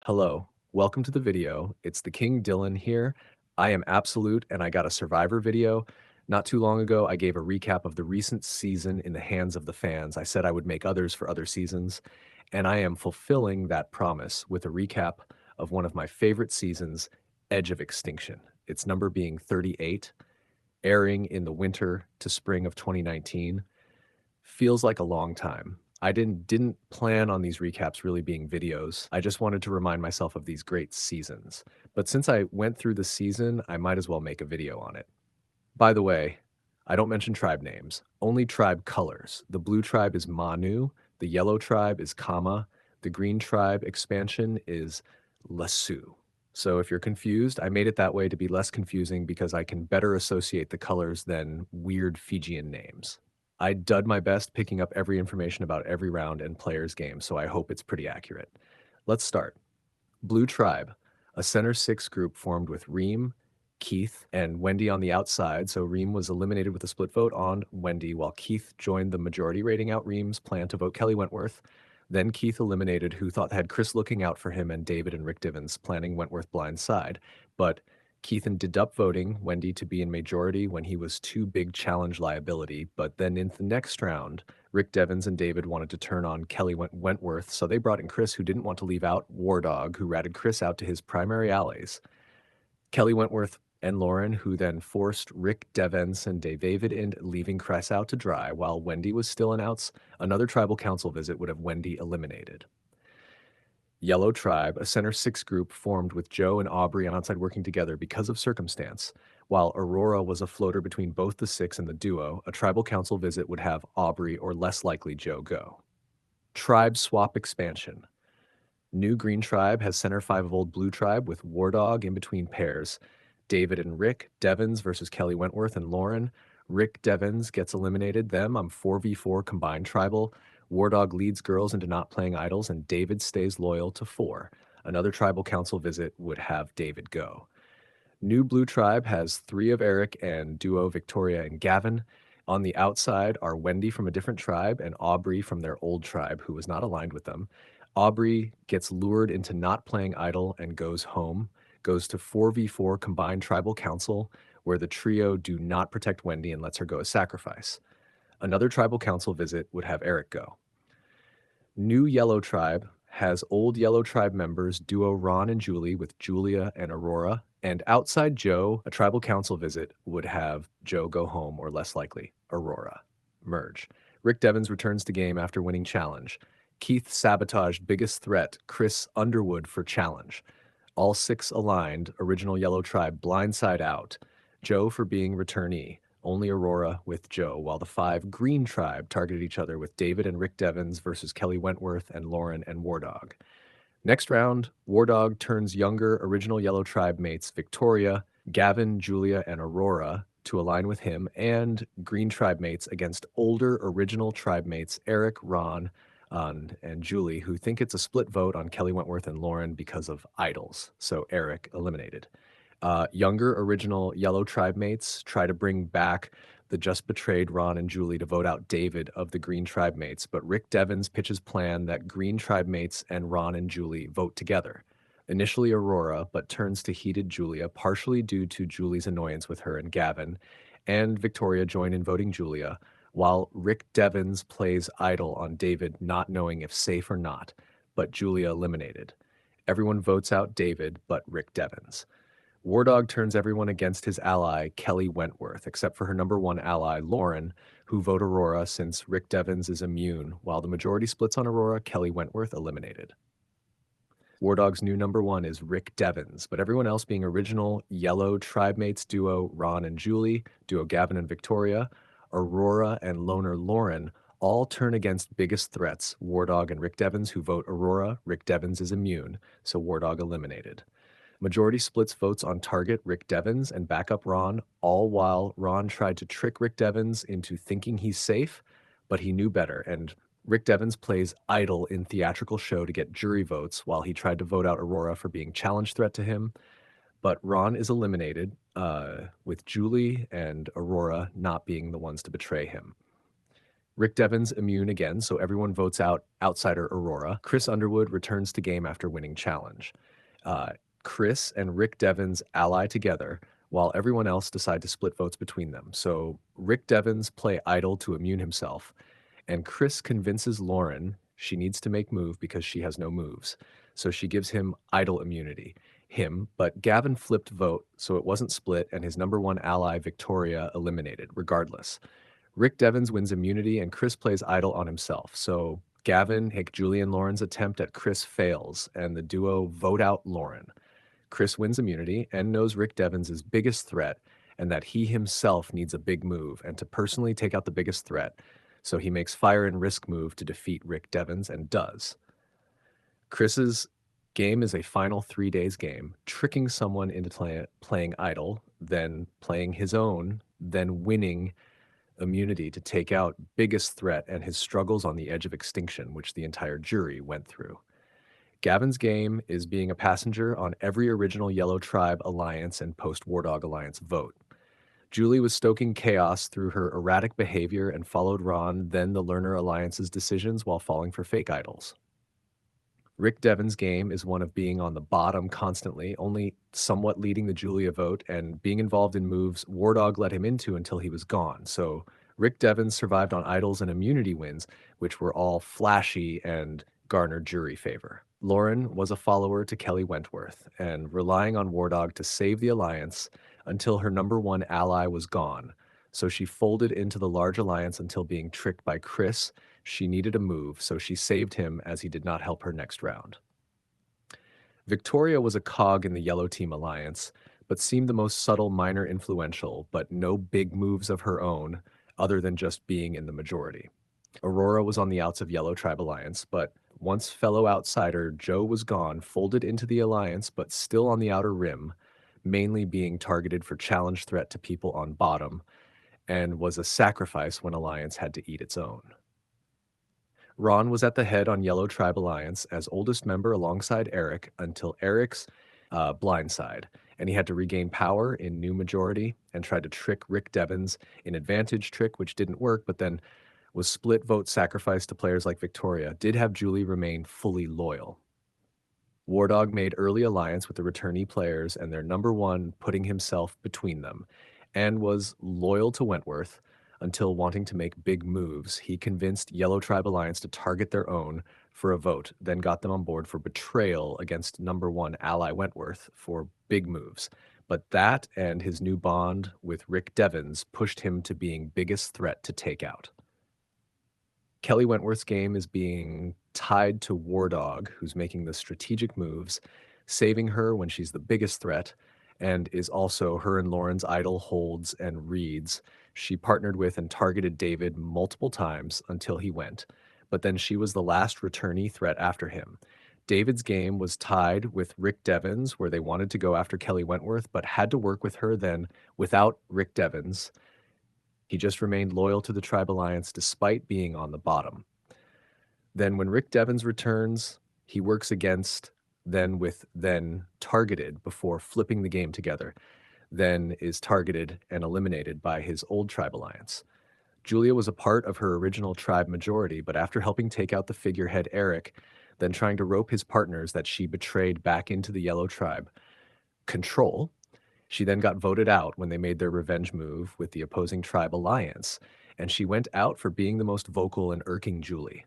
Hello, welcome to the video. It's the King Dylan here. I am Absolute and I got a Survivor video. Not too long ago, I gave a recap of the recent season in the hands of the fans. I said I would make others for other seasons, and I am fulfilling that promise with a recap of one of my favorite seasons, Edge of Extinction. Its number being 38, airing in the winter to spring of 2019. Feels like a long time. I didn't plan on these recaps really being videos. I just wanted to remind myself of these great seasons. But since I went through the season, I might as well make a video on it. By the way, I don't mention tribe names, only tribe colors. The blue tribe is Manu, the yellow tribe is Kama, the green tribe expansion is Lasu. So if you're confused, I made it that way to be less confusing because I can better associate the colors than weird Fijian names. I did my best picking up every information about every round and player's game, so I hope it's pretty accurate. Let's start. Blue Tribe, a center six group formed with Reem, Keith, and Wendy on the outside. So Reem was eliminated with a split vote on Wendy, while Keith joined the majority, rating out Reem's plan to vote Kelly Wentworth. Then Keith eliminated who thought had Chris looking out for him and David and Rick Divins planning Wentworth blind side. But Keith ended up voting Wendy to be in majority when he was too big challenge liability. But then in the next round, Rick Devins and David wanted to turn on Kelly Wentworth, so they brought in Chris, who didn't want to leave out War Dog, who ratted Chris out to his primary allies. Kelly Wentworth and Lauren, who then forced Rick Devens and David in, leaving Chris out to dry. While Wendy was still in outs, another tribal council visit would have Wendy eliminated. Yellow Tribe, a center six group formed with Joe and Aubrey on outside working together because of circumstance. While Aurora was a floater between both the six and the duo, a tribal council visit would have Aubrey or less likely Joe go. Tribe swap expansion. New Green Tribe has center five of Old Blue Tribe with War Dog in between pairs. David and Rick Devens versus Kelly Wentworth and Lauren. Rick Devens gets eliminated. Them, I'm 4v4 combined tribal. War Dog leads girls into not playing idols, and David stays loyal to four. Another tribal council visit would have David go. New Blue Tribe has three of Eric and duo Victoria and Gavin. On the outside are Wendy from a different tribe and Aubrey from their old tribe, who was not aligned with them. Aubrey gets lured into not playing idol and goes home, goes to 4v4 combined tribal council, where the trio do not protect Wendy and lets her go as sacrifice. Another tribal council visit would have Eric go. New Yellow Tribe has old Yellow Tribe members duo Ron and Julie with Julia and Aurora. And outside Joe, a tribal council visit would have Joe go home, or less likely, Aurora. Merge. Rick Devens returns to game after winning challenge. Keith sabotaged biggest threat, Chris Underwood, for challenge. All six aligned, original Yellow Tribe blindside out. Joe for being returnee. Only Aurora with Joe, while the five Green Tribe targeted each other with David and Rick Devens versus Kelly Wentworth and Lauren and War Dog. Next round, War Dog turns younger original Yellow Tribe mates Victoria, Gavin, Julia, and Aurora to align with him, and Green Tribe mates against older original Tribe mates Eric, Ron, and Julie, who think it's a split vote on Kelly Wentworth and Lauren because of idols. So Eric eliminated. Younger original Yellow Tribe mates try to bring back the just betrayed Ron and Julie to vote out David of the Green Tribe mates, but Rick Devens pitches plan that Green Tribe mates and Ron and Julie vote together. Initially Aurora, but turns to heated Julia, partially due to Julie's annoyance with her and Gavin, and Victoria join in voting Julia, while Rick Devens plays idol on David, not knowing if safe or not, but Julia eliminated. Everyone votes out David, but Rick Devens. War Dog turns everyone against his ally, Kelly Wentworth, except for her number one ally, Lauren, who vote Aurora since Rick Devens is immune. While the majority splits on Aurora, Kelly Wentworth eliminated. War Dog's new number one is Rick Devens, but everyone else being original Yellow Tribe mates duo Ron and Julie, duo Gavin and Victoria, Aurora and loner Lauren all turn against biggest threats, War Dog and Rick Devens, who vote Aurora. Rick Devens is immune, so War Dog eliminated. Majority splits votes on target Rick Devens and backup Ron, all while Ron tried to trick Rick Devens into thinking he's safe, but he knew better, and Rick Devens plays idol in theatrical show to get jury votes while he tried to vote out Aurora for being challenge threat to him. But Ron is eliminated, with Julie and Aurora not being the ones to betray him. Rick Devens immune again, so everyone votes out outsider Aurora. Chris Underwood returns to game after winning challenge. Uh, Chris and Rick Devens ally together while everyone else decide to split votes between them. So Rick Devens play idle to immune himself, and Chris convinces Lauren she needs to make move because she has no moves. So she gives him idle immunity. But Gavin flipped vote, so it wasn't split, and his number one ally, Victoria, eliminated, regardless. Rick Devens wins immunity, and Chris plays idle on himself. So Gavin, Hick, Julie, and Lauren's attempt at Chris fails, and the duo vote out Lauren. Chris wins immunity and knows Rick Devens' is biggest threat and that he himself needs a big move and to personally take out the biggest threat. So he makes fire and risk move to defeat Rick Devens and does. Chris's game is a final 3 days game, tricking someone into playing idle, then playing his own, then winning immunity to take out biggest threat and his struggles on the edge of extinction, which the entire jury went through. Gavin's game is being a passenger on every original Yellow Tribe Alliance and post War Dog Alliance vote. Julie was stoking chaos through her erratic behavior and followed Ron, then the Learner Alliance's decisions while falling for fake idols. Rick Devens' game is one of being on the bottom constantly, only somewhat leading the Julia vote and being involved in moves War Dog let him into until he was gone. So Rick Devens survived on idols and immunity wins, which were all flashy and garnered jury favor. Lauren was a follower to Kelly Wentworth and relying on War Dog to save the alliance until her number one ally was gone. So she folded into the large alliance until being tricked by Chris. She needed a move, so she saved him as he did not help her next round. Victoria was a cog in the Yellow Team alliance, but seemed the most subtle, minor, influential, but no big moves of her own, other than just being in the majority. Aurora was on the outs of Yellow Tribe Alliance, but once fellow outsider Joe was gone, folded into the alliance, but still on the outer rim, mainly being targeted for challenge threat to people on bottom, and was a sacrifice when Alliance had to eat its own. Ron was at the head on Yellow Tribe Alliance as oldest member alongside Eric until Eric's blindside, and he had to regain power in new majority and tried to trick Rick Devens in advantage trick, which didn't work, but then was split vote sacrifice to players like Victoria, did have Julie remain fully loyal. War Dog made early alliance with the returnee players and their number one putting himself between them, and was loyal to Wentworth until wanting to make big moves. He convinced Yellow Tribe Alliance to target their own for a vote, then got them on board for betrayal against number one ally Wentworth for big moves. But that and his new bond with Rick Devens pushed him to being biggest threat to take out. Kelly Wentworth's game is being tied to War Dog, who's making the strategic moves, saving her when she's the biggest threat, and is also her and Lauren's idol holds and reads. She partnered with and targeted David multiple times until he went, but then she was the last returnee threat after him. David's game was tied with Rick Devens, where they wanted to go after Kelly Wentworth, but had to work with her then without Rick Devens. He just remained loyal to the Tribe Alliance despite being on the bottom. Then when Rick Devens returns, he works against, then targeted before flipping the game together, then is targeted and eliminated by his old Tribe Alliance. Julia was a part of her original tribe majority, but after helping take out the figurehead Eric, then trying to rope his partners that she betrayed back into the Yellow Tribe control, she then got voted out when they made their revenge move with the opposing tribe alliance, and she went out for being the most vocal and irking Julie.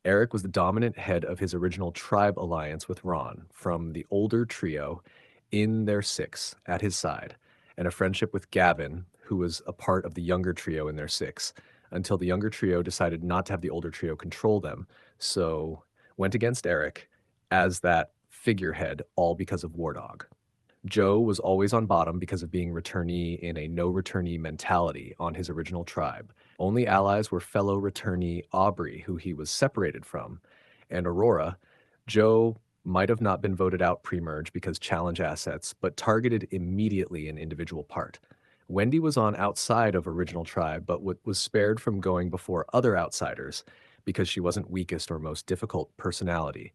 Eric was the dominant head of his original tribe alliance with Ron from the older trio in their six at his side, and a friendship with Gavin, who was a part of the younger trio in their six, until the younger trio decided not to have the older trio control them, so went against Eric as that figurehead, all because of War Dog. Joe was always on bottom because of being returnee in a no returnee mentality on his original tribe. Only allies were fellow returnee Aubrey, who he was separated from, and Aurora. Joe might have not been voted out pre-merge because challenge assets, but targeted immediately an individual part. Wendy was on outside of original tribe, but was spared from going before other outsiders because she wasn't weakest or most difficult personality,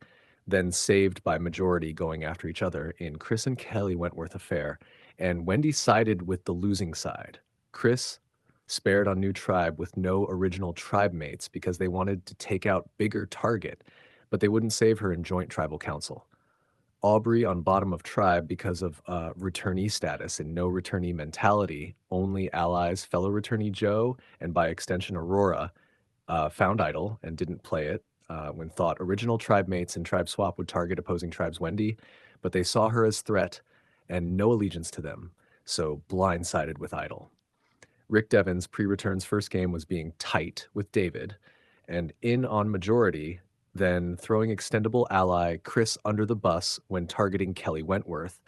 then saved by majority going after each other in Chris and Kelly Wentworth affair, and Wendy sided with the losing side. Chris spared on new tribe with no original tribe mates because they wanted to take out bigger target, but they wouldn't save her in joint tribal council. Aubrey on bottom of tribe because of returnee status and no returnee mentality. Only allies, fellow returnee Joe, and by extension Aurora, found idol and didn't play it when thought original tribe mates and tribe swap would target opposing tribes Wendy, but they saw her as threat and no allegiance to them, so blindsided with idol. Rick Devens' pre-return's first game was being tight with David, and in on majority, then throwing extendable ally Chris under the bus when targeting Kelly Wentworth.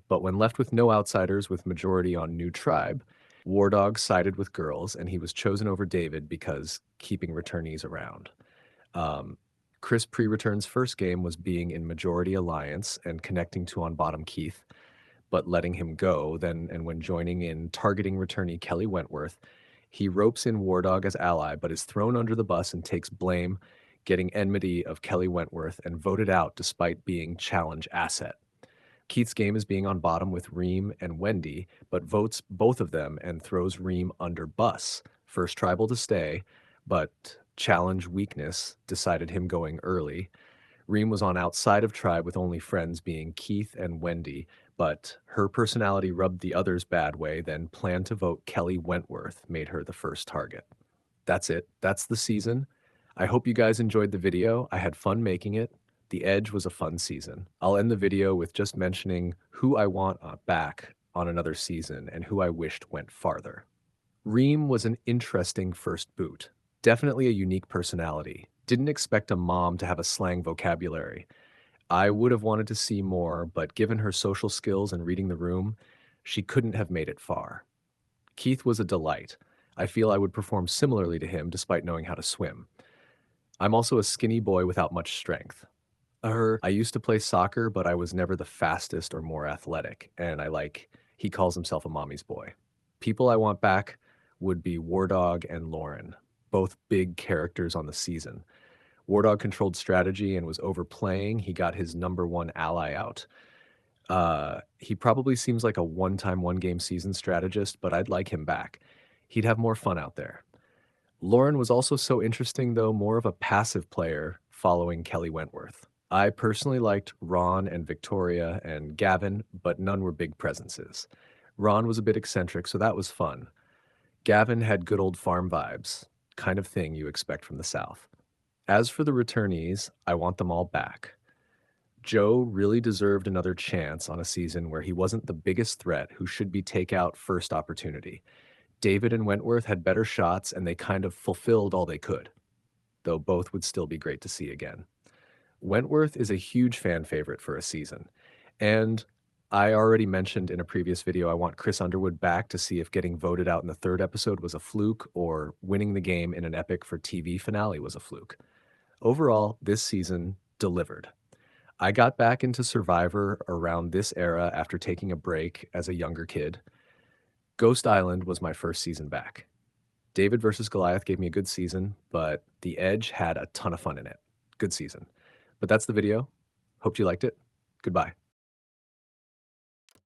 But when left with no outsiders with majority on new tribe, War Dog sided with girls, and he was chosen over David because keeping returnees around. Um, Chris pre-return's first game was being in majority alliance and connecting to on bottom Keith, but letting him go. Then, and when joining in targeting returnee Kelly Wentworth, he ropes in War Dog as ally, but is thrown under the bus and takes blame, getting enmity of Kelly Wentworth and voted out despite being challenge asset. Keith's game is being on bottom with Reem and Wendy, but votes both of them and throws Reem under bus. First tribal to stay, but challenge weakness decided him going early. Reem was on outside of tribe with only friends being Keith and Wendy, but her personality rubbed the others bad way, then planned to vote Kelly Wentworth, made her the first target. That's it. That's the season. I hope you guys enjoyed the video. I had fun making it. The Edge was a fun season. I'll end the video with just mentioning who I want back on another season and who I wished went farther. Reem was an interesting first boot. Definitely a unique personality. Didn't expect a mom to have a slang vocabulary. I would have wanted to see more, but given her social skills and reading the room, she couldn't have made it far. Keith was a delight. I feel I would perform similarly to him despite knowing how to swim. I'm also a skinny boy without much strength. I used to play soccer, but I was never the fastest or more athletic, and he calls himself a mommy's boy. People I want back would be War Dog and Lauren, both big characters on the season. War Dog controlled strategy and was overplaying. He got his number one ally out. He probably seems like a one-time, one-game season strategist, but I'd like him back. He'd have more fun out there. Lauren was also so interesting, though, more of a passive player following Kelly Wentworth. I personally liked Ron and Victoria and Gavin, but none were big presences. Ron was a bit eccentric, so that was fun. Gavin had good old farm vibes, kind of thing you expect from the South. As for the returnees, I want them all back. Joe really deserved another chance on a season where he wasn't the biggest threat who should be takeout first opportunity. David and Wentworth had better shots and they kind of fulfilled all they could, though both would still be great to see again. Wentworth is a huge fan favorite for a season, and I already mentioned in a previous video I want Chris Underwood back to see if getting voted out in the third episode was a fluke or winning the game in an epic for TV finale was a fluke. Overall, this season delivered. I got back into Survivor around this era after taking a break as a younger kid. Ghost Island was my first season back. David versus Goliath gave me a good season, but The Edge had a ton of fun in it. Good season. But that's the video. Hope you liked it. Goodbye.